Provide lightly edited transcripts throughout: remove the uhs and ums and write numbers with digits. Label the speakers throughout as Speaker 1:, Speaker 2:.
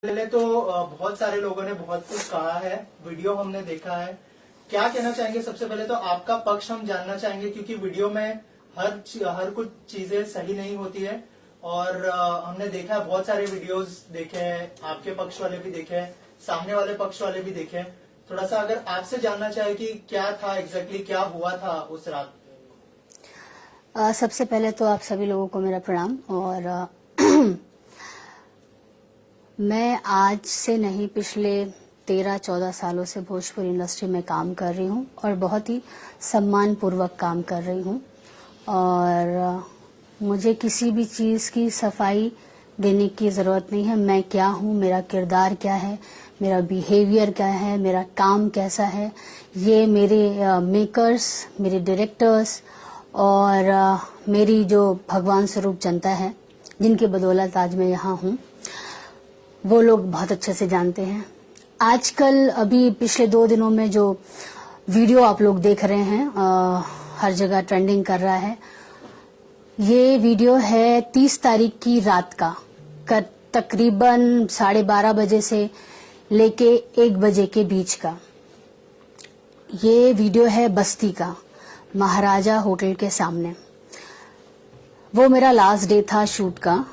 Speaker 1: पहले तो बहुत सारे लोगों ने बहुत कुछ कहा है, वीडियो हमने देखा है। क्या कहना चाहेंगे? सबसे पहले तो आपका पक्ष हम जानना चाहेंगे, क्योंकि वीडियो में हर कुछ चीजें सही नहीं होती है। और हमने देखा है, बहुत सारे वीडियोस देखे हैं, आपके पक्ष वाले भी देखे हैं, सामने वाले पक्ष वाले भी देखे हैं। थोड़ा सा अगर आपसे जानना चाहे कि क्या था एग्जैक्टली, क्या हुआ था उस रात।
Speaker 2: सबसे पहले तो आप सभी लोगों को मेरा प्रणाम। और मैं आज से नहीं, पिछले 13-14 सालों से भोजपुरी इंडस्ट्री में काम कर रही हूँ और बहुत ही सम्मान पूर्वक काम कर रही हूँ। और मुझे किसी भी चीज़ की सफाई देने की ज़रूरत नहीं है। मैं क्या हूँ, मेरा किरदार क्या है, मेरा बिहेवियर क्या है, मेरा काम कैसा है, ये मेरे मेकर्स, मेरे डायरेक्टर्स और मेरी जो भगवान स्वरूप जनता है, जिनकी बदौलत आज मैं यहाँ हूँ, वो लोग बहुत अच्छे से जानते हैं। आजकल अभी पिछले 2 दिनों में जो वीडियो आप लोग देख रहे हैं, हर जगह ट्रेंडिंग कर रहा है। ये वीडियो है 30 तारीख की रात का, तकरीबन 12:30 बजे से लेके 1 बजे के बीच का। ये वीडियो है बस्ती का, महाराजा होटल के सामने। वो मेरा लास्ट डे था शूट का।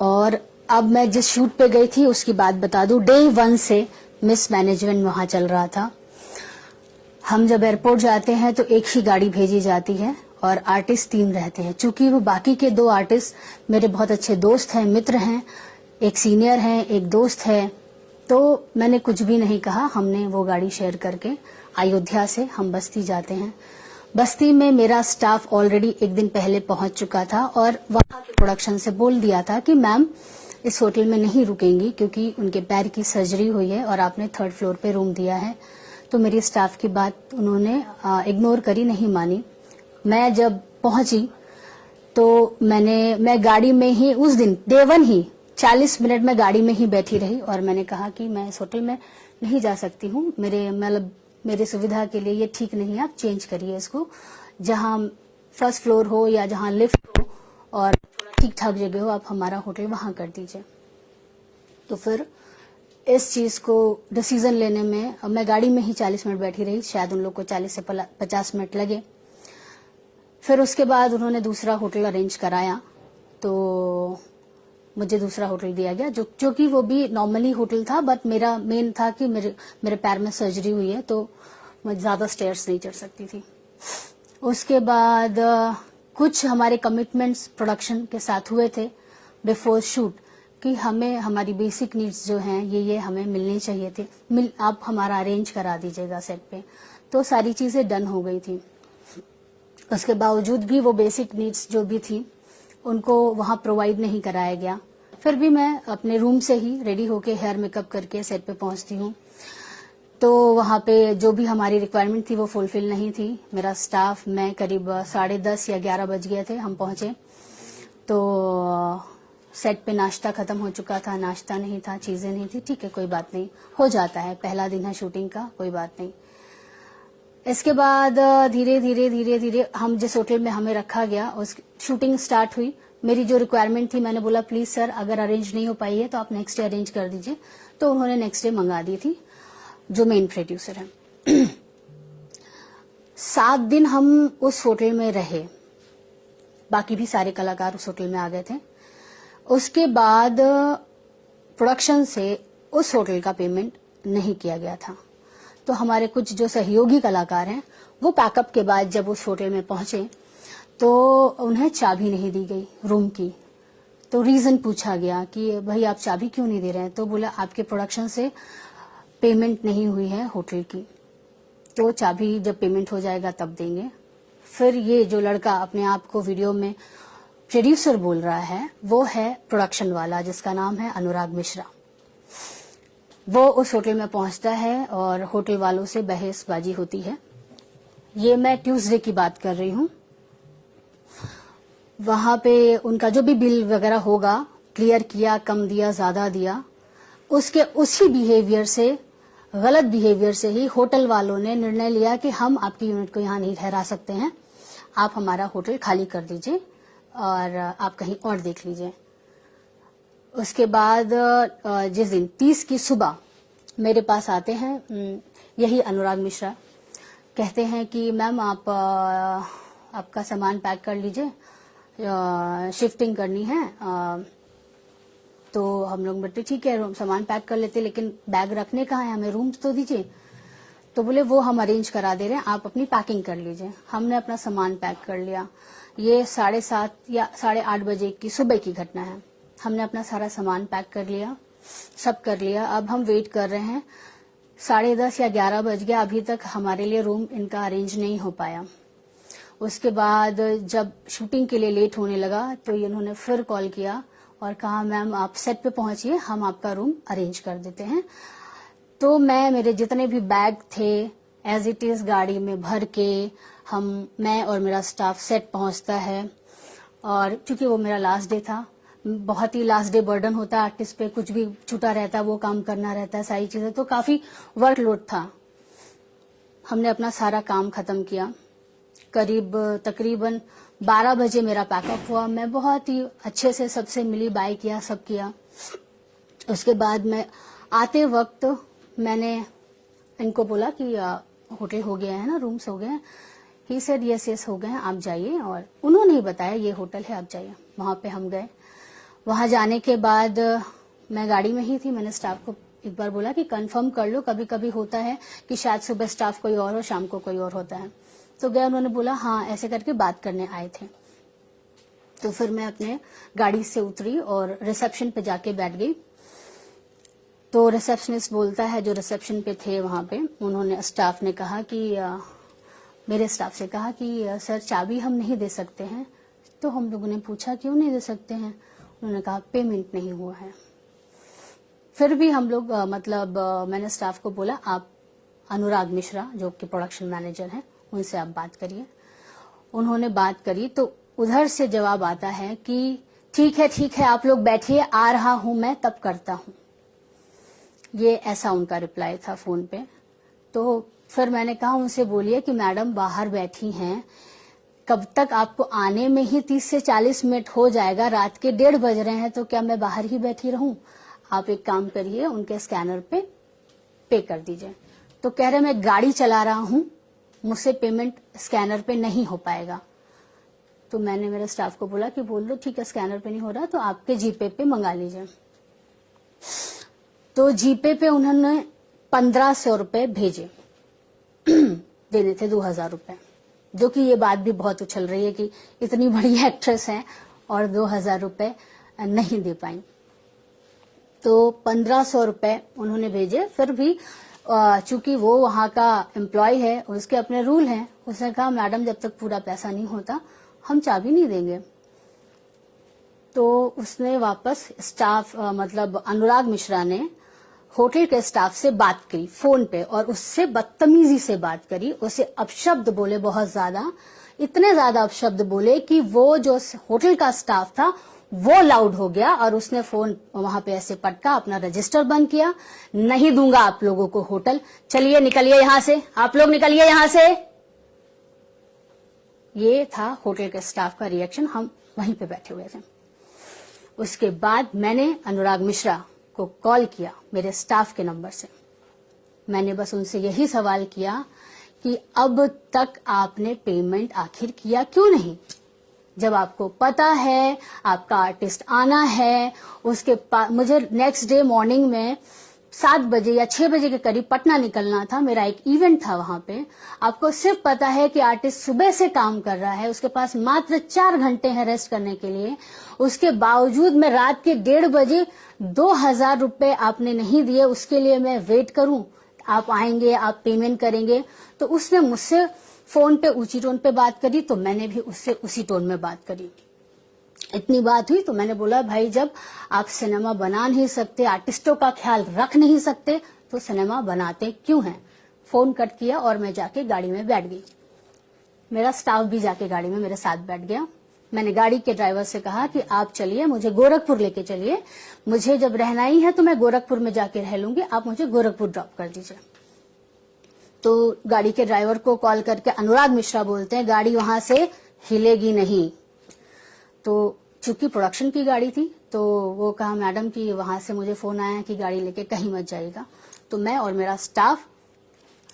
Speaker 2: और अब मैं जिस शूट पे गई थी उसकी बात बता दूं, डे 1 से मिस मैनेजमेंट वहां चल रहा था। हम जब एयरपोर्ट जाते हैं तो एक ही गाड़ी भेजी जाती है और आर्टिस्ट 3 रहते हैं। चूंकि वो बाकी के 2 आर्टिस्ट मेरे बहुत अच्छे दोस्त हैं, मित्र हैं, एक सीनियर है, एक दोस्त है, तो मैंने कुछ भी नहीं कहा। हमने वो गाड़ी शेयर करके अयोध्या से हम बस्ती जाते हैं। बस्ती में मेरा स्टाफ ऑलरेडी 1 दिन पहले पहुंच चुका था और वहां के प्रोडक्शन से बोल दिया था कि मैम इस होटल में नहीं रुकेंगी, क्योंकि उनके पैर की सर्जरी हुई है और आपने 3rd फ्लोर पे रूम दिया है। तो मेरी स्टाफ की बात उन्होंने इग्नोर करी, नहीं मानी। मैं जब पहुंची तो मैं गाड़ी में ही उस दिन डे 1 ही 40 मिनट में गाड़ी में ही बैठी रही और मैंने कहा कि मैं इस होटल में नहीं जा सकती हूँ, मेरे सुविधा के लिए ये ठीक नहीं है, आप चेंज करिए इसको, जहां 1st फ्लोर हो या जहां लिफ्ट हो और ठीक ठाक जगह हो, आप हमारा होटल वहां कर दीजिए। तो फिर इस चीज को डिसीजन लेने में मैं गाड़ी में ही 40 मिनट बैठी रही, शायद उन लोग को 40 से 50 मिनट लगे। फिर उसके बाद उन्होंने दूसरा होटल अरेंज कराया, तो मुझे दूसरा होटल दिया गया, जो कि वो भी नॉर्मली होटल था, बट मेरा मेन था कि मेरे पैर में सर्जरी हुई है तो मैं ज्यादा स्टेयर्स नहीं चढ़ सकती थी। उसके बाद कुछ हमारे कमिटमेंट्स प्रोडक्शन के साथ हुए थे बिफोर शूट कि हमें हमारी बेसिक नीड्स जो हैं ये हमें मिलनी चाहिए थी, आप हमारा अरेंज करा दीजिएगा सेट पे। तो सारी चीजें डन हो गई थी। उसके बावजूद भी वो बेसिक नीड्स जो भी थी उनको वहां प्रोवाइड नहीं कराया गया। फिर भी मैं अपने रूम से ही रेडी होके हेयर मेकअप करके सेट पे पहुंचती हूँ, तो वहां पे जो भी हमारी रिक्वायरमेंट थी वो फुलफिल नहीं थी। मेरा स्टाफ, मैं करीब 10:30 या 11 बज गए थे, हम पहुंचे तो सेट पे नाश्ता खत्म हो चुका था, नाश्ता नहीं था, चीजें नहीं थी। ठीक है, कोई बात नहीं, हो जाता है, पहला दिन है शूटिंग का, कोई बात नहीं। इसके बाद धीरे धीरे हम जिस होटल में हमें रखा गया, उस शूटिंग स्टार्ट हुई। मेरी जो रिक्वायरमेंट थी, मैंने बोला प्लीज सर, अगर अरेंज नहीं हो पाई है तो आप नेक्स्ट डे अरेंज कर दीजिए। तो उन्होंने नेक्स्ट डे मंगा दी थी, जो मेन प्रोड्यूसर है। 7 दिन हम उस होटल में रहे, बाकी भी सारे कलाकार उस होटल में आ गए थे। उसके बाद प्रोडक्शन से उस होटल का पेमेंट नहीं किया गया था। तो हमारे कुछ जो सहयोगी कलाकार हैं वो पैकअप के बाद जब उस होटल में पहुंचे तो उन्हें चाबी नहीं दी गई रूम की। तो रीजन पूछा गया कि भाई आप चाबी क्यों नहीं दे रहे हैं? तो बोला आपके प्रोडक्शन से पेमेंट नहीं हुई है होटल की, तो चाबी जब पेमेंट हो जाएगा तब देंगे। फिर ये जो लड़का अपने आप को वीडियो में प्रोड्यूसर बोल रहा है, वो है प्रोडक्शन वाला, जिसका नाम है अनुराग मिश्रा। वो उस होटल में पहुंचता है और होटल वालों से बहसबाजी होती है। ये मैं ट्यूसडे की बात कर रही हूँ। वहां पे उनका जो भी बिल वगैरह होगा क्लियर किया, कम दिया, ज्यादा दिया, उसके उसी बिहेवियर से, गलत बिहेवियर से ही होटल वालों ने निर्णय लिया कि हम आपकी यूनिट को यहाँ नहीं ठहरा सकते हैं, आप हमारा होटल खाली कर दीजिए और आप कहीं और देख लीजिए। उसके बाद जिस दिन 30 की सुबह मेरे पास आते हैं यही अनुराग मिश्रा, कहते हैं कि मैम आप आपका सामान पैक कर लीजिए, शिफ्टिंग करनी है। तो हम लोग बोलते ठीक है सामान पैक कर लेते, लेकिन बैग रखने कहाँ है, हमें रूम तो दीजिए। तो बोले वो हम अरेंज करा दे रहे हैं, आप अपनी पैकिंग कर लीजिए। हमने अपना सामान पैक कर लिया। ये 7:30 या 8:30 बजे की सुबह की घटना है। हमने अपना सारा सामान पैक कर लिया, सब कर लिया। अब हम वेट कर रहे हैं, 10:30 या 11 बज गया, अभी तक हमारे लिए रूम इनका अरेंज नहीं हो पाया। उसके बाद जब शूटिंग के लिए लेट होने लगा तो इन्होंने फिर कॉल किया और कहा मैम आप सेट पे पहुंचिए, हम आपका रूम अरेंज कर देते हैं। तो मेरे जितने भी बैग थे एज इट इज गाड़ी में भर के मैं और मेरा स्टाफ सेट पहुंचता है। और चूंकि वो मेरा लास्ट डे था, बहुत ही लास्ट डे बर्डन होता है आर्टिस्ट पे, कुछ भी छूटा रहता है वो काम करना रहता है, सारी चीजें, तो काफी वर्कलोड था। हमने अपना सारा काम खत्म किया। तकरीबन 12 बजे मेरा पैकअप हुआ। मैं बहुत ही अच्छे से सबसे मिली, बाय किया, सब किया। उसके बाद मैं आते वक्त मैंने इनको बोला कि होटल हो गया है ना, रूम्स हो गए हैं। ही सेड यस हो गए हैं, आप जाइए। और उन्होंने ही बताया ये होटल है, आप जाइए। वहां पे हम गए। वहां जाने के बाद मैं गाड़ी में ही थी। मैंने स्टाफ को एक बार बोला कि कंफर्म कर लो, कभी कभी होता है कि शायद सुबह स्टाफ कोई और हो, शाम को कोई और होता है। तो गया, उन्होंने बोला हाँ, ऐसे करके बात करने आए थे। तो फिर मैं अपने गाड़ी से उतरी और रिसेप्शन पे जाके बैठ गई। तो रिसेप्शनिस्ट बोलता है, जो रिसेप्शन पे थे वहां पे, उन्होंने स्टाफ ने कहा कि मेरे स्टाफ से कहा कि सर चाबी हम नहीं दे सकते हैं। तो हम लोगों ने पूछा क्यों नहीं दे सकते हैं? उन्होंने कहा पेमेंट नहीं हुआ है। फिर भी हम लोग मैंने स्टाफ को बोला आप अनुराग मिश्रा जो कि प्रोडक्शन मैनेजर हैं उनसे आप बात करिए। उन्होंने बात करी तो उधर से जवाब आता है कि ठीक है आप लोग बैठिए, आ रहा हूं मैं, तब करता हूं। ये ऐसा उनका रिप्लाई था फोन पे। तो फिर मैंने कहा उनसे बोलिए कि मैडम बाहर बैठी हैं, कब तक आपको आने में ही 30 से 40 मिनट हो जाएगा, रात के 1:30 बज रहे हैं, तो क्या मैं बाहर ही बैठी रहूं? आप एक काम करिए, उनके स्कैनर पे कर दीजिए। तो कह रहे मैं गाड़ी चला रहा हूं, मुझसे पेमेंट स्कैनर पे नहीं हो पाएगा। तो मैंने मेरे स्टाफ को बोला कि बोल दो ठीक है स्कैनर पे नहीं हो रहा तो आपके जीपे पे मंगा लीजिए। तो जीपे पे उन्होंने 1500 रुपए भेजे, देने थे 2000 रुपए, जो कि ये बात भी बहुत उछल रही है कि इतनी बड़ी एक्ट्रेस हैं और 2000 रुपए नहीं दे पाई। तो 1500 रुपए उन्होंने भेजे। फिर भी चूंकि वो वहां का एम्प्लॉय है, उसके अपने रूल हैं, उसने कहा मैडम जब तक पूरा पैसा नहीं होता हम चाबी नहीं देंगे। तो उसने वापस स्टाफ अनुराग मिश्रा ने होटल के स्टाफ से बात करी फोन पे और उससे बदतमीजी से बात करी, उसे अपशब्द बोले, बहुत ज्यादा, इतने ज्यादा अपशब्द बोले कि वो जो होटल का स्टाफ था वो लाउड हो गया और उसने फोन वहां पे ऐसे पटका, अपना रजिस्टर बंद किया। नहीं दूंगा आप लोगों को होटल, चलिए निकलिए यहां से, आप लोग निकलिए यहां से। ये था होटल के स्टाफ का रिएक्शन। हम वहीं पे बैठे हुए थे। उसके बाद मैंने अनुराग मिश्रा को कॉल किया मेरे स्टाफ के नंबर से। मैंने बस उनसे यही सवाल किया कि अब तक आपने पेमेंट आखिर किया क्यों नहीं? जब आपको पता है आपका आर्टिस्ट आना है, उसके मुझे नेक्स्ट डे मॉर्निंग में 7 बजे या 6 बजे के करीब पटना निकलना था, मेरा एक इवेंट था वहां पे। आपको सिर्फ पता है कि आर्टिस्ट सुबह से काम कर रहा है, उसके पास मात्र 4 घंटे हैं रेस्ट करने के लिए, उसके बावजूद मैं रात के 1:30 बजे 2000 रुपए आपने नहीं दिए, उसके लिए मैं वेट करूं, आप आएंगे, आप पेमेंट करेंगे? तो उसने मुझसे फोन पे ऊंची टोन पे बात करी, तो मैंने भी उससे उसी टोन में बात करी। इतनी बात हुई तो मैंने बोला भाई जब आप सिनेमा बना नहीं सकते, आर्टिस्टों का ख्याल रख नहीं सकते, तो सिनेमा बनाते क्यों हैं? फोन कट किया और मैं जाके गाड़ी में बैठ गई। मेरा स्टाफ भी जाके गाड़ी में मेरे साथ बैठ गया। मैंने गाड़ी के ड्राइवर से कहा कि आप चलिए, मुझे गोरखपुर लेके चलिए, मुझे जब रहना ही है तो मैं गोरखपुर में जाके रह लूंगी, आप मुझे गोरखपुर ड्रॉप कर दीजिए। तो गाड़ी के ड्राइवर को कॉल करके अनुराग मिश्रा बोलते हैं गाड़ी वहां से हिलेगी नहीं। तो चूंकि प्रोडक्शन की गाड़ी थी तो वो कहा मैडम कि वहां से मुझे फोन आया कि गाड़ी लेके कहीं मत जाइएगा। तो मैं और मेरा स्टाफ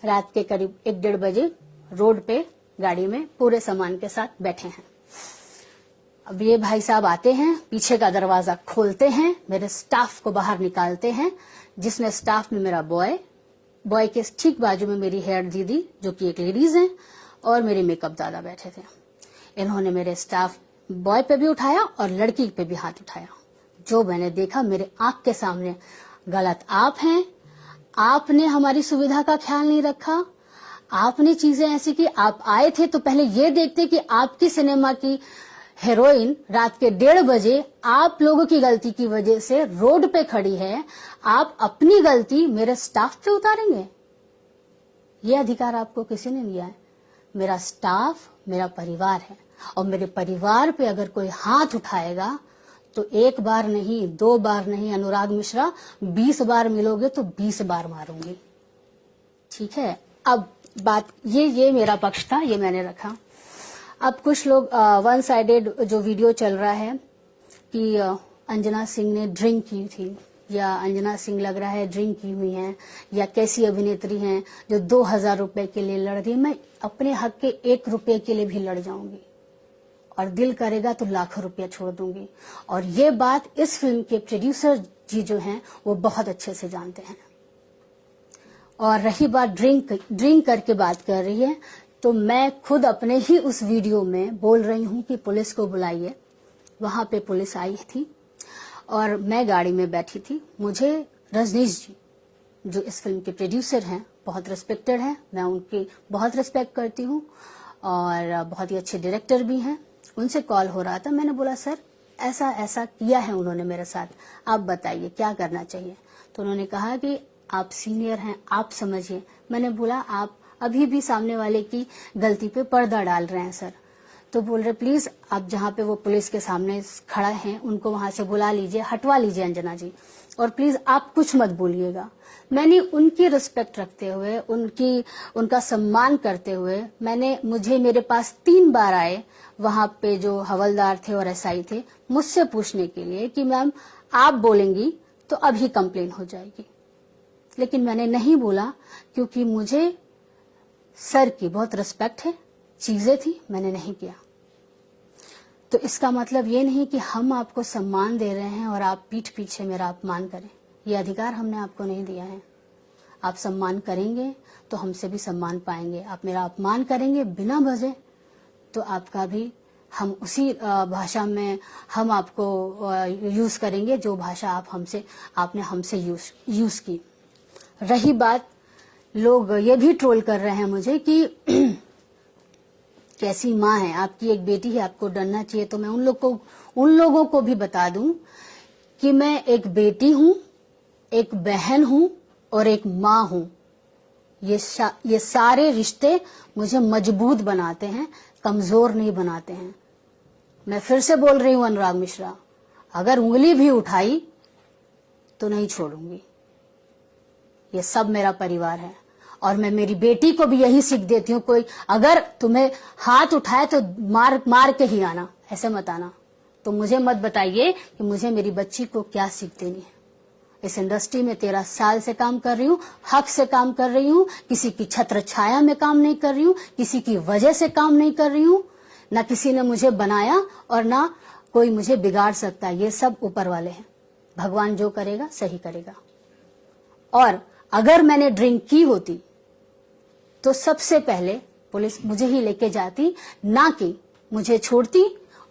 Speaker 2: रात के करीब 1-1:30 बजे रोड पे गाड़ी में पूरे सामान के साथ बैठे हैं। अब ये भाई साहब आते हैं, पीछे का दरवाजा खोलते हैं, मेरे स्टाफ को बाहर निकालते हैं, जिसमें स्टाफ में मेरा बॉय के ठीक बाजू में मेरी हेयर दीदी जो कि एक लेडीज हैं और मेरे मेकअप दादा बैठे थे। इन्होंने मेरे स्टाफ बॉय पे भी उठाया और लड़की पे भी हाथ उठाया। जो मैंने देखा मेरे आंख के सामने, गलत आप हैं, आपने हमारी सुविधा का ख्याल नहीं रखा, आपने चीजें ऐसी की, आप आए थे तो पहले ये देखते कि आपकी सिनेमा की हीरोइन रात के 1:30 बजे आप लोगों की गलती की वजह से रोड पे खड़ी है, आप अपनी गलती मेरे स्टाफ पे उतारेंगे? ये अधिकार आपको किसी ने दिया है? मेरा स्टाफ मेरा परिवार है और मेरे परिवार पे अगर कोई हाथ उठाएगा तो 1 बार नहीं, 2 बार नहीं अनुराग मिश्रा, 20 बार मिलोगे तो 20 बार मारूंगी। ठीक है, अब बात ये मेरा पक्ष था, ये मैंने रखा। अब कुछ लोग वन साइडेड जो वीडियो चल रहा है कि अंजना सिंह ने ड्रिंक की थी या अंजना सिंह लग रहा है ड्रिंक की हुई हैं या कैसी अभिनेत्री हैं जो 2000 रुपए के लिए लड़ रही है। मैं अपने हक के 1 रुपए के लिए भी लड़ जाऊंगी और दिल करेगा तो लाखों रुपया छोड़ दूंगी। और ये बात इस फिल्म के प्रोड्यूसर जी जो हैं वो बहुत अच्छे से जानते हैं। और रही बात ड्रिंक करके बात कर रही है, तो मैं खुद अपने ही उस वीडियो में बोल रही हूं कि पुलिस को बुलाइए। वहां पे पुलिस आई थी और मैं गाड़ी में बैठी थी। मुझे रजनीश जी जो इस फिल्म के प्रोड्यूसर हैं बहुत रिस्पेक्टेड हैं, मैं उनकी बहुत रिस्पेक्ट करती हूं और बहुत ही अच्छे डायरेक्टर भी हैं। उनसे कॉल हो रहा था, मैंने बोला सर ऐसा ऐसा किया है उन्होंने मेरे साथ, आप बताइए क्या करना चाहिए। तो उन्होंने कहा कि आप सीनियर हैं, आप समझिए। मैंने बोला आप अभी भी सामने वाले की गलती पे पर्दा डाल रहे हैं सर। तो बोल रहे प्लीज आप जहाँ पे वो पुलिस के सामने खड़ा हैं उनको वहां से बुला लीजिए, हटवा लीजिए अंजना जी, और प्लीज आप कुछ मत बोलिएगा। मैंने उनकी रिस्पेक्ट रखते हुए, उनका सम्मान करते हुए, मुझे मेरे पास 3 बार आए वहां पे जो हवलदार थे और एसआई थे मुझसे पूछने के लिए कि मैम आप बोलेंगी तो अभी कंप्लेन हो जाएगी। लेकिन मैंने नहीं बोला क्योंकि मुझे सर की बहुत रिस्पेक्ट है, चीजें थी, मैंने नहीं किया। तो इसका मतलब ये नहीं कि हम आपको सम्मान दे रहे हैं और आप पीठ पीछे मेरा अपमान करें। ये अधिकार हमने आपको नहीं दिया है। आप सम्मान करेंगे तो हमसे भी सम्मान पाएंगे। आप मेरा अपमान करेंगे बिना वजह तो आपका भी हम उसी भाषा में हम आपको यूज करेंगे जो भाषा आपने हमसे यूज की। रही बात, लोग ये भी ट्रोल कर रहे हैं मुझे कि कैसी माँ है, आपकी एक बेटी है, आपको डरना चाहिए। तो मैं उन लोगों को भी बता दूं कि मैं एक बेटी हूं, एक बहन हूं और एक माँ हूं। ये सारे रिश्ते मुझे मजबूत बनाते हैं, कमजोर नहीं बनाते हैं। मैं फिर से बोल रही हूं अनुराग मिश्रा, अगर उंगली भी उठाई तो नहीं छोड़ूंगी। ये सब मेरा परिवार है और मैं मेरी बेटी को भी यही सीख देती हूँ, कोई अगर तुम्हें हाथ उठाए तो मार के ही आना, ऐसे मत आना। तो मुझे मत बताइए कि मुझे मेरी बच्ची को क्या सीख देनी है। इस इंडस्ट्री में 13 साल से काम कर रही हूँ, हक से काम कर रही हूँ, किसी की छत्र छाया में काम नहीं कर रही हूँ, किसी की वजह से काम नहीं कर रही हूँ। ना किसी ने मुझे बनाया और ना कोई मुझे बिगाड़ सकता। ये सब ऊपर वाले हैं, भगवान जो करेगा सही करेगा। और अगर मैंने ड्रिंक की होती तो सबसे पहले पुलिस मुझे ही लेके जाती, ना कि मुझे छोड़ती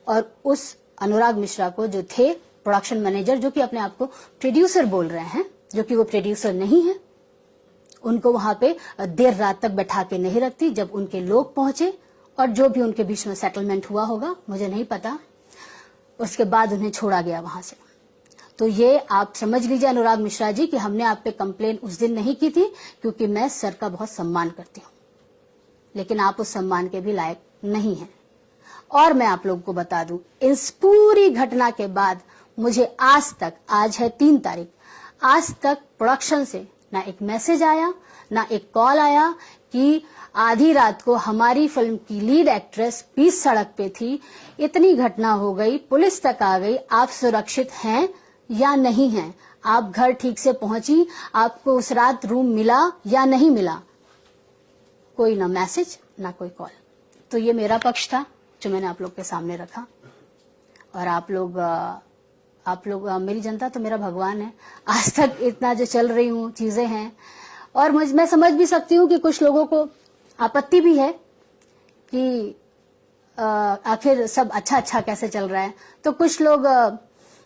Speaker 2: और उस अनुराग मिश्रा को जो थे प्रोडक्शन मैनेजर, जो कि अपने आप को प्रोड्यूसर बोल रहे हैं, जो कि वो प्रोड्यूसर नहीं है, उनको वहां पे देर रात तक बैठा के नहीं रखती। जब उनके लोग पहुंचे और जो भी उनके बीच में सेटलमेंट हुआ होगा मुझे नहीं पता, उसके बाद उन्हें छोड़ा गया वहां से। तो ये आप समझ लीजिए अनुराग मिश्रा जी कि हमने आप पे कंप्लेन उस दिन नहीं की थी क्योंकि मैं सर का बहुत सम्मान करती हूँ, लेकिन आप उस सम्मान के भी लायक नहीं हैं। और मैं आप लोगों को बता दूं, इस पूरी घटना के बाद मुझे आज तक, आज है 3 तारीख, आज तक प्रोडक्शन से ना एक मैसेज आया, ना एक कॉल आया कि आधी रात को हमारी फिल्म की लीड एक्ट्रेस बीच सड़क पे थी, इतनी घटना हो गई, पुलिस तक आ गई, आप सुरक्षित हैं या नहीं हैं, आप घर ठीक से पहुंची, आपको उस रात रूम मिला या नहीं मिला, कोई ना मैसेज ना कोई कॉल। तो ये मेरा पक्ष था जो मैंने आप लोग के सामने रखा। और आप लोग मेरी जनता तो मेरा भगवान है। आज तक इतना जो चल रही हूँ चीजें हैं, और मैं समझ भी सकती हूँ कि कुछ लोगों को आपत्ति भी है कि आखिर सब अच्छा कैसे चल रहा है। तो कुछ लोग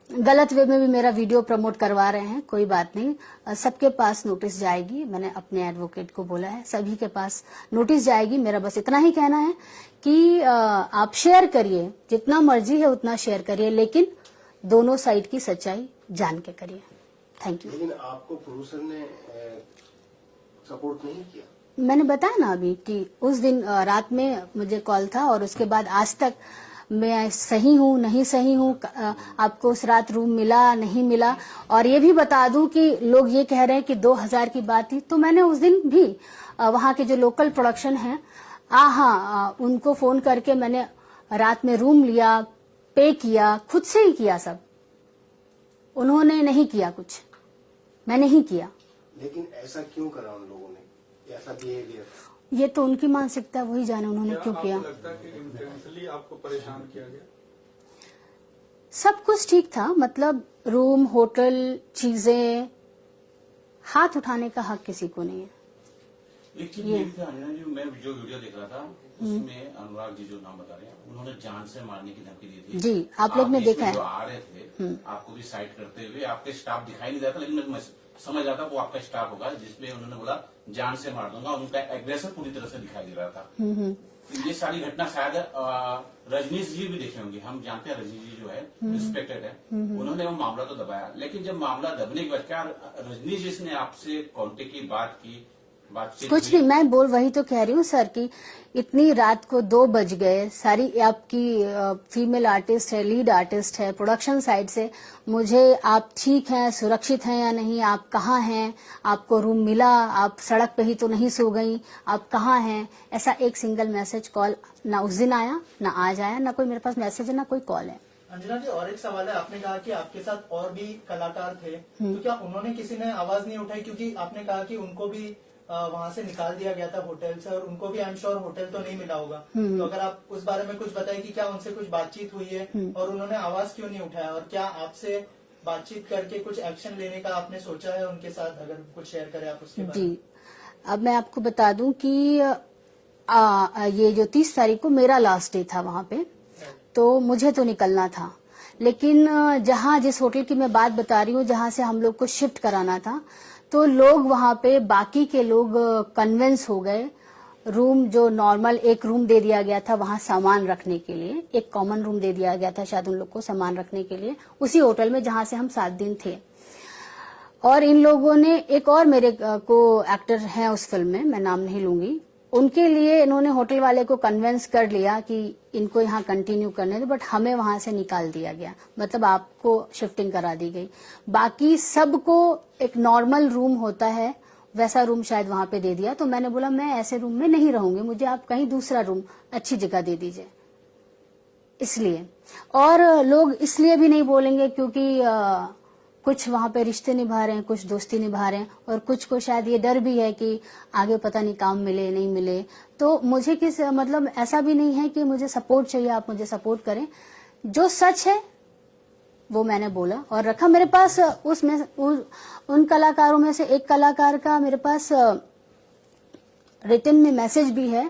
Speaker 2: गलत वे में भी मेरा वीडियो प्रमोट करवा रहे हैं। कोई बात नहीं, सबके पास नोटिस जाएगी। मैंने अपने एडवोकेट को बोला है, सभी के पास नोटिस जाएगी। मेरा बस इतना ही कहना है कि आप शेयर करिए, जितना मर्जी है उतना शेयर करिए, लेकिन दोनों साइड की सच्चाई जान के करिए। Thank you.
Speaker 3: लेकिन आपको प्रोड्यूसर ने सपोर्ट नहीं किया?
Speaker 2: मैंने बताया ना अभी कि उस दिन रात में मुझे कॉल था, और उसके बाद आज तक मैं सही हूँ नहीं सही हूँ, आपको उस रात रूम मिला नहीं मिला। और ये भी बता दूं कि लोग ये कह रहे हैं कि 2000 की बात थी, तो मैंने उस दिन भी वहाँ के जो लोकल प्रोडक्शन है उनको फोन करके मैंने रात में रूम लिया, पे किया, खुद से ही किया सब। उन्होंने नहीं किया कुछ, मैं नहीं किया।
Speaker 3: लेकिन ऐसा क्यों करा उन लोगों ने, ऐसा बिहेवियर?
Speaker 2: ये तो उनकी मानसिकता, वही जाने उन्होंने क्यों किया।
Speaker 4: आपको लगता है कि इंटेंशनली आपको परेशान किया गया?
Speaker 2: सब कुछ ठीक था, मतलब रूम, होटल, चीजें, हाथ उठाने का हक किसी को नहीं है।
Speaker 5: एक चीज ये भी था अंजना जी, मैं जो वीडियो देख रहा था उसमें अनुराग जी जो नाम बता रहे हैं, उन्होंने जान से मारने की धमकी दी थी।
Speaker 2: जी, आप लोग ने देखा है।
Speaker 5: जो आ रहे थे आपको भी साइड करते हुए, आपके स्टाफ दिखाई नहीं देता, लेकिन मैं समझ रहा था वो आपका स्टाफ होगा, जिसमें उन्होंने बोला जान से मार दूंगा। उनका एग्रेशन पूरी तरह से दिखाई दे रहा था। ये सारी घटना शायद रजनीश जी भी देखे होंगे। हम जानते हैं रजनीश जी जो है रिस्पेक्टेड है, उन्होंने वो मामला तो दबाया, लेकिन जब मामला दबने के बाद क्या रजनीश जी ने आपसे कांटेक्ट की, बात की, बातचीत
Speaker 2: कुछ नहीं, मैं वही तो कह रही हूँ सर कि इतनी रात को 2 बज गए, सारी आपकी फीमेल आर्टिस्ट है, लीड आर्टिस्ट है, प्रोडक्शन साइड से मुझे आप ठीक हैं, सुरक्षित हैं या नहीं, आप कहाँ हैं, आपको रूम मिला, आप सड़क पे ही तो नहीं सो गई, आप कहाँ हैं, ऐसा एक सिंगल मैसेज कॉल ना उस दिन आया, ना आज आया, ना कोई मेरे पास मैसेज है, ना कोई कॉल है।
Speaker 1: अंजना जी, और एक सवाल है, आपने कहा कि आपके साथ और भी कलाकार थे, तो क्या उन्होंने किसी ने आवाज नहीं उठाई? क्योंकि आपने कहा कि उनको भी वहां से निकाल दिया गया था होटल से, और उनको भी आई एम श्योर होटल तो नहीं मिला होगा। तो अगर आप उस बारे में कुछ बताएं कि क्या उनसे कुछ बातचीत हुई है और उन्होंने आवाज क्यों नहीं उठाया, और क्या आपसे बातचीत करके कुछ एक्शन लेने का आपने सोचा है उनके साथ? अगर कुछ शेयर करें आप उसके बारे में।
Speaker 2: जी, अब मैं आपको बता दूं कि ये जो 30 तारीख को मेरा लास्ट डे था वहां पे, तो मुझे तो निकलना था, लेकिन जिस होटल की मैं बात बता रही हूँ, जहां से हम लोग को शिफ्ट कराना था, तो लोग वहां पे, बाकी के लोग कन्विंस हो गए। रूम जो नॉर्मल एक रूम दे दिया गया था वहां सामान रखने के लिए, एक कॉमन रूम दे दिया गया था शायद उन लोग को सामान रखने के लिए, उसी होटल में जहां से हम 7 दिन थे। और इन लोगों ने, एक और मेरे को एक्टर हैं उस फिल्म में, मैं नाम नहीं लूंगी, उनके लिए इन्होंने होटल वाले को कन्विंस कर लिया कि इनको यहाँ कंटिन्यू करने दो, बट हमें वहां से निकाल दिया गया, मतलब आपको शिफ्टिंग करा दी गई। बाकी सबको एक नॉर्मल रूम होता है वैसा रूम शायद वहां पे दे दिया। तो मैंने बोला मैं ऐसे रूम में नहीं रहूंगी, मुझे आप कहीं दूसरा रूम अच्छी जगह दे दीजिए। इसलिए, और लोग इसलिए भी नहीं बोलेंगे क्योंकि कुछ वहां पे रिश्ते निभा रहे हैं, कुछ दोस्ती निभा रहे हैं, और कुछ को शायद ये डर भी है कि आगे पता नहीं काम मिले नहीं मिले। तो मुझे मतलब ऐसा भी नहीं है कि मुझे सपोर्ट चाहिए, आप मुझे सपोर्ट करें। जो सच है वो मैंने बोला और रखा। मेरे पास उन कलाकारों में से एक कलाकार का मेरे पास रिटन में मैसेज भी है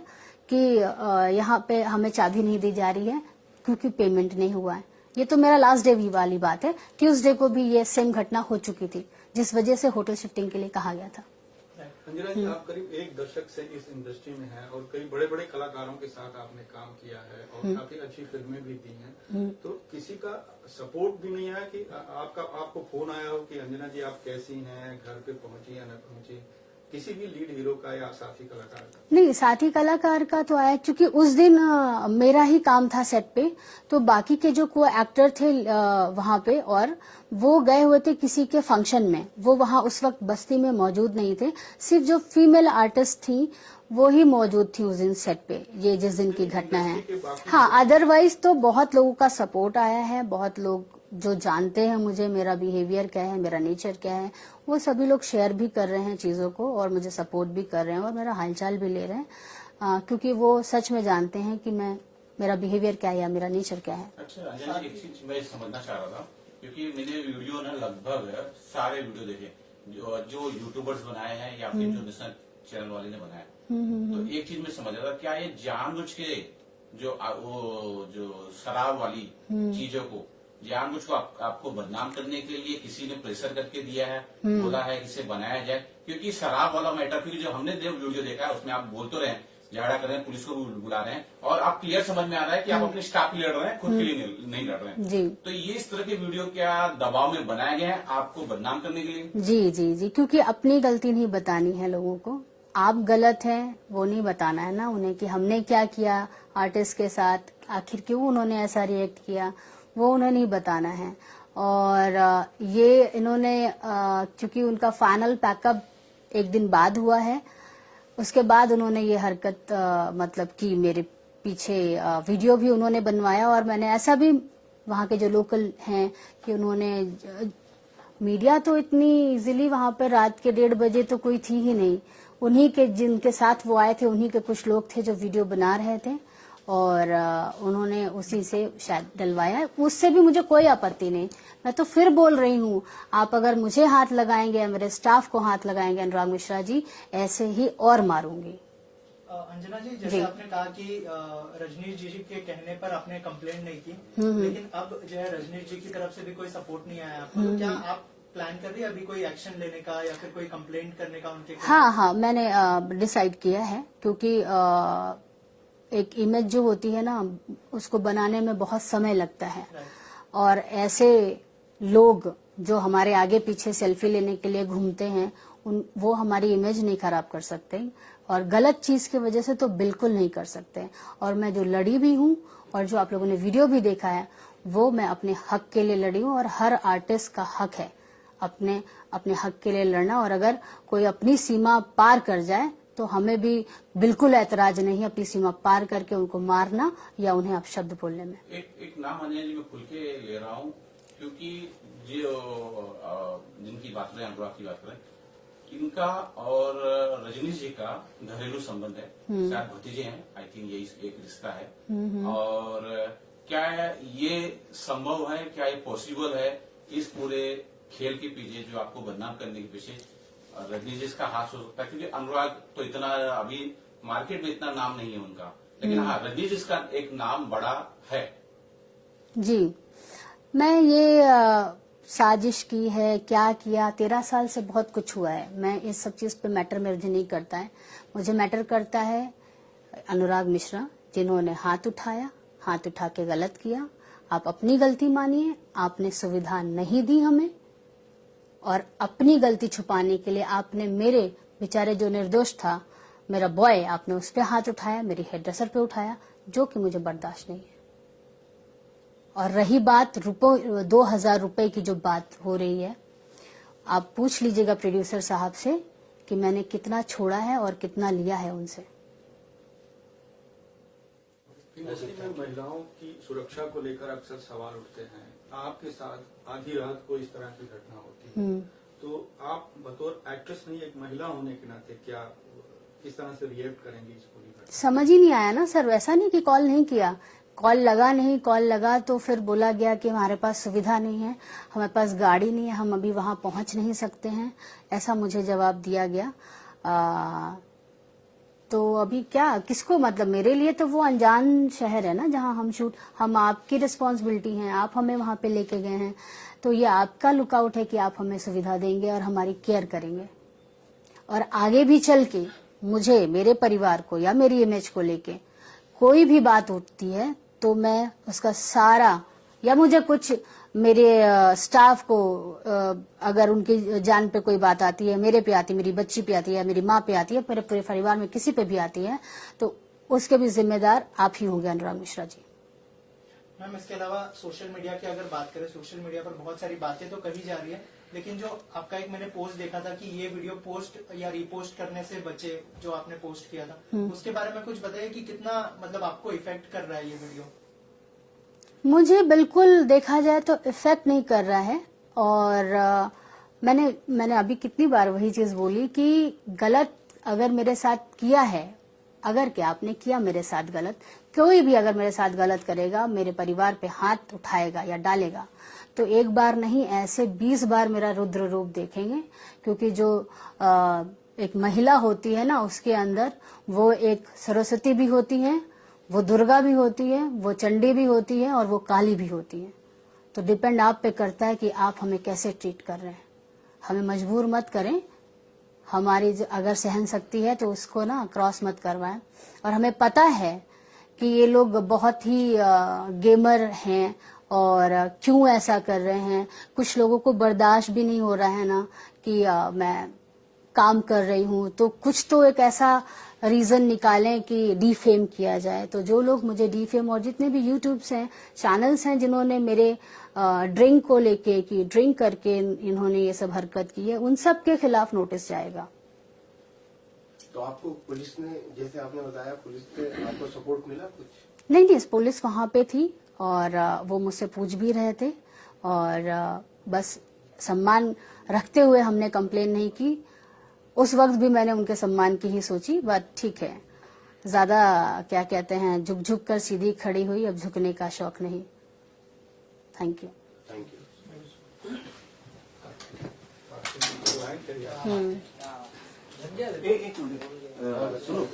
Speaker 2: कि यहाँ पे हमें चाबी नहीं दी जा रही है क्योंकि पेमेंट नहीं हुआ है। ये तो मेरा लास्ट डे वाली बात है। ट्यूसडे को भी ये सेम घटना हो चुकी थी, जिस वजह से होटल शिफ्टिंग के लिए कहा गया था।
Speaker 4: अंजना जी, आप करीब 1 दशक से इस इंडस्ट्री में हैं और कई बड़े बड़े कलाकारों के साथ आपने काम किया है और काफी अच्छी फिल्में भी दी हैं, तो किसी का सपोर्ट भी नहीं आया कि आपको फोन आया हो कि अंजना जी आप कैसी हैं, घर पे पहुंची या न पहुंची, किसी भी लीड हीरो का या साथी कलाकार का?
Speaker 2: नहीं, साथी कलाकार का तो आया, क्योंकि उस दिन मेरा ही काम था सेट पे, तो बाकी के जो को एक्टर थे वहां पे, और वो गए हुए थे किसी के फंक्शन में, वो वहां उस वक्त बस्ती में मौजूद नहीं थे। सिर्फ जो फीमेल आर्टिस्ट थी वो ही मौजूद थी उस दिन सेट पे, ये जिस दिन की घटना है।
Speaker 4: इंडस्ट्री के बाकी
Speaker 2: हाँ, अदरवाइज तो बहुत लोगों का सपोर्ट आया है, बहुत लोग जो जानते हैं मुझे, मेरा बिहेवियर क्या है, मेरा नेचर क्या है, वो सभी लोग शेयर भी कर रहे हैं चीजों को और मुझे सपोर्ट भी कर रहे हैं और मेरा हालचाल भी ले रहे हैं, क्योंकि वो सच में जानते हैं कि मेरा बिहेवियर क्या है या मेरा नेचर क्या है।
Speaker 5: अच्छा अंजना जी, एक चीज मैं समझना चाह रहा था, क्योंकि मैंने वीडियो ना लगभग सारे वीडियो देखे जो यूट्यूबर्स बनाए हैं या फिर जो नेशनल चैनल वाले ने बनाया, तो एक चीज मैं समझ रहा था, क्या ये जानबूझ के जो शराब वाली चीजों को जानबूझ को आपको बदनाम करने के लिए किसी ने प्रेशर करके दिया है, बोला है कि इसे बनाया जाए? क्योंकि शराब वाला मैटर, क्योंकि जो हमने वीडियो देखा है उसमें आप बोल तो रहे हैं, झगड़ा कर रहे हैं, पुलिस को भी बुला रहे हैं और आप क्लियर समझ में आ रहा है कि आप अपने स्टाफ के लिए लड़ रहे हैं, खुद के लिए नहीं लड़ रहे हैं।
Speaker 2: जी।
Speaker 5: तो ये इस तरह के वीडियो क्या दबाव में बनाए गए हैं आपको बदनाम करने के लिए?
Speaker 2: जी जी जी, क्योंकि अपनी गलती नहीं बतानी है लोगों को, आप गलत हैं वो नहीं बताना है ना उन्हें कि हमने क्या किया आर्टिस्ट के साथ, आखिर क्यों उन्होंने ऐसा रिएक्ट किया, वो उन्हें नहीं बताना है। और ये इन्होंने क्योंकि उनका फाइनल पैकअप एक दिन बाद हुआ है, उसके बाद उन्होंने ये हरकत मतलब की मेरे पीछे, वीडियो भी उन्होंने बनवाया और मैंने ऐसा भी वहाँ के जो लोकल हैं कि उन्होंने, मीडिया तो इतनी इजीली वहाँ पे रात के 1:30 बजे तो कोई थी ही नहीं, उन्हीं के जिनके साथ वो आए थे उन्हीं के कुछ लोग थे जो वीडियो बना रहे थे और उन्होंने उसी से शायद डलवाया। उससे भी मुझे कोई आपत्ति नहीं, मैं तो फिर बोल रही हूँ, आप अगर मुझे हाथ लगाएंगे या मेरे स्टाफ को हाथ लगाएंगे अनुराग मिश्रा जी, ऐसे ही और मारूंगी।
Speaker 1: अंजना जी, जैसे आपने कहा कि रजनीश जी के कहने पर आपने कंप्लेंट नहीं की, लेकिन अब जो है रजनीश जी की तरफ से भी कोई सपोर्ट नहीं आया आपको, तो क्या आप प्लान कर रही है अभी कोई एक्शन लेने का या फिर कोई कंप्लेंट करने का उनके?
Speaker 2: हाँ, मैंने डिसाइड किया है, क्योंकि एक इमेज जो होती है ना उसको बनाने में बहुत समय लगता है और ऐसे लोग जो हमारे आगे पीछे सेल्फी लेने के लिए घूमते हैं वो हमारी इमेज नहीं खराब कर सकते और गलत चीज की वजह से तो बिल्कुल नहीं कर सकते। और मैं जो लड़ी भी हूँ और जो आप लोगों ने वीडियो भी देखा है वो मैं अपने हक के लिए लड़ी हूँ और हर आर्टिस्ट का हक है अपने हक के लिए लड़ना, और अगर कोई अपनी सीमा पार कर जाए तो हमें भी बिल्कुल ऐतराज नहीं अपनी सीमा पार करके उनको मारना या उन्हें अपशब्द बोलने में।
Speaker 5: एक नाम अंजना जी मैं खुल के ले रहा हूँ, क्योंकि जो जिनकी बात करें, अनुराग की बात करें, इनका और रजनीश जी का घरेलू संबंध है, शायद भतीजे हैं, आई थिंक ये एक रिश्ता है। और क्या ये संभव है, क्या ये पॉसिबल है इस पूरे खेल के पीछे, जो आपको बदनाम करने के पीछे रजनीश जी का हाथ हो सकता है? क्योंकि अनुराग तो इतना अभी मार्केट में इतना नाम नहीं है उनका, लेकिन हाँ रजनीश जी का एक नाम बड़ा है। जी,
Speaker 2: मैं ये साजिश की है, क्या किया, 13 साल से बहुत कुछ हुआ है, मैं इस सब चीज पे मैटर मुझे नहीं करता है। मुझे मैटर करता है अनुराग मिश्रा जिन्होंने हाथ उठाया, हाथ उठा के गलत किया। आप अपनी गलती मानिए, आपने सुविधा नहीं दी हमें और अपनी गलती छुपाने के लिए आपने मेरे बेचारे जो निर्दोष था मेरा बॉय, आपने उस पर हाथ उठाया, मेरी हेड ड्रेसर पे उठाया, जो कि मुझे बर्दाश्त नहीं है। और रही बात 2000 रुपए की जो बात हो रही है, आप पूछ लीजिएगा प्रोड्यूसर साहब से कि मैंने कितना छोड़ा है और कितना लिया है उनसे।
Speaker 4: इंडस्ट्री में महिलाओं की सुरक्षा को लेकर अक्सर सवाल उठते हैं, आपके साथ आधी रात को इस तरह की घटना होती है, तो आप बतौर एक्ट्रेस नहीं एक महिला होने के नाते क्या किस तरह से रिएक्ट करेंगी इस पूरी घटना?
Speaker 2: समझ ही नहीं आया ना सर, वैसा नहीं कि कॉल नहीं किया, कॉल लगा नहीं, कॉल लगा तो फिर बोला गया कि हमारे पास सुविधा नहीं है, हमारे पास गाड़ी नहीं है, हम अभी वहां पहुंच नहीं सकते हैं, ऐसा मुझे जवाब दिया गया। तो अभी क्या, किसको, मतलब मेरे लिए तो वो अनजान शहर है ना जहां हम शूट, हम आपकी रिस्पॉन्सिबिलिटी है, आप हमें वहां पे लेके गए हैं, तो ये आपका लुकआउट है कि आप हमें सुविधा देंगे और हमारी केयर करेंगे। और आगे भी चल के मुझे, मेरे परिवार को या मेरी इमेज को लेके कोई भी बात उठती है तो मैं उसका सारा, या मुझे कुछ मेरे स्टाफ को अगर उनकी जान पे कोई बात आती है, मेरे पे आती है, मेरी बच्ची पे आती है, मेरी माँ पे आती है, मेरे पूरे परिवार में किसी पे भी आती है, तो उसके भी जिम्मेदार आप ही होंगे अनुराग मिश्रा जी।
Speaker 1: मैम, इसके अलावा सोशल मीडिया की अगर बात करें, सोशल मीडिया पर बहुत सारी बातें तो कही जा रही है, लेकिन जो आपका एक मैंने पोस्ट देखा था कि ये वीडियो पोस्ट या रीपोस्ट करने से बचे, जो आपने पोस्ट किया था, उसके बारे में कुछ बताइए कि कितना मतलब आपको इफेक्ट कर रहा है ये वीडियो?
Speaker 2: मुझे बिल्कुल देखा जाए तो इफेक्ट नहीं कर रहा है। और मैंने अभी कितनी बार वही चीज बोली कि गलत अगर मेरे साथ किया है, अगर क्या आपने किया मेरे साथ गलत, कोई भी अगर मेरे साथ गलत करेगा, मेरे परिवार पे हाथ उठाएगा या डालेगा, तो एक बार नहीं ऐसे 20 बार मेरा रुद्र रूप देखेंगे। क्योंकि जो एक महिला होती है ना, उसके अंदर वो एक सरस्वती भी होती है, वो दुर्गा भी होती है, वो चंडी भी होती है और वो काली भी होती है। तो डिपेंड आप पे करता है कि आप हमें कैसे ट्रीट कर रहे हैं। हमें मजबूर मत करें, हमारी अगर सहन शक्ति है तो उसको ना क्रॉस मत करवाएं। और हमें पता है कि ये लोग बहुत ही गेमर हैं और क्यों ऐसा कर रहे हैं। कुछ लोगों को बर्दाश्त भी नहीं हो रहा है ना कि मैं काम कर रही हूँ, तो कुछ तो एक ऐसा रीजन निकालें कि डीफेम किया जाए। तो जो लोग मुझे डीफेम, और जितने भी यूट्यूब्स हैं, चैनल्स हैं जिन्होंने मेरे ड्रिंक को लेके कि ड्रिंक करके इन्होंने ये सब हरकत की है, उन सब के खिलाफ नोटिस जाएगा।
Speaker 3: तो आपको पुलिस ने, जैसे आपने बताया, पुलिस से आपको सपोर्ट मिला कुछ?
Speaker 2: नहीं, पुलिस वहां पे थी और वो मुझसे पूछ भी रहे थे और बस सम्मान रखते हुए हमने कंप्लेन नहीं की। उस वक्त भी मैंने उनके सम्मान की ही सोची, बट ठीक है, ज्यादा क्या कहते हैं, झुक झुक कर सीधी खड़ी हुई, अब झुकने का शौक नहीं। Thank you.
Speaker 3: Thank you.
Speaker 4: Line करिए।
Speaker 5: एक मिनट सुनो।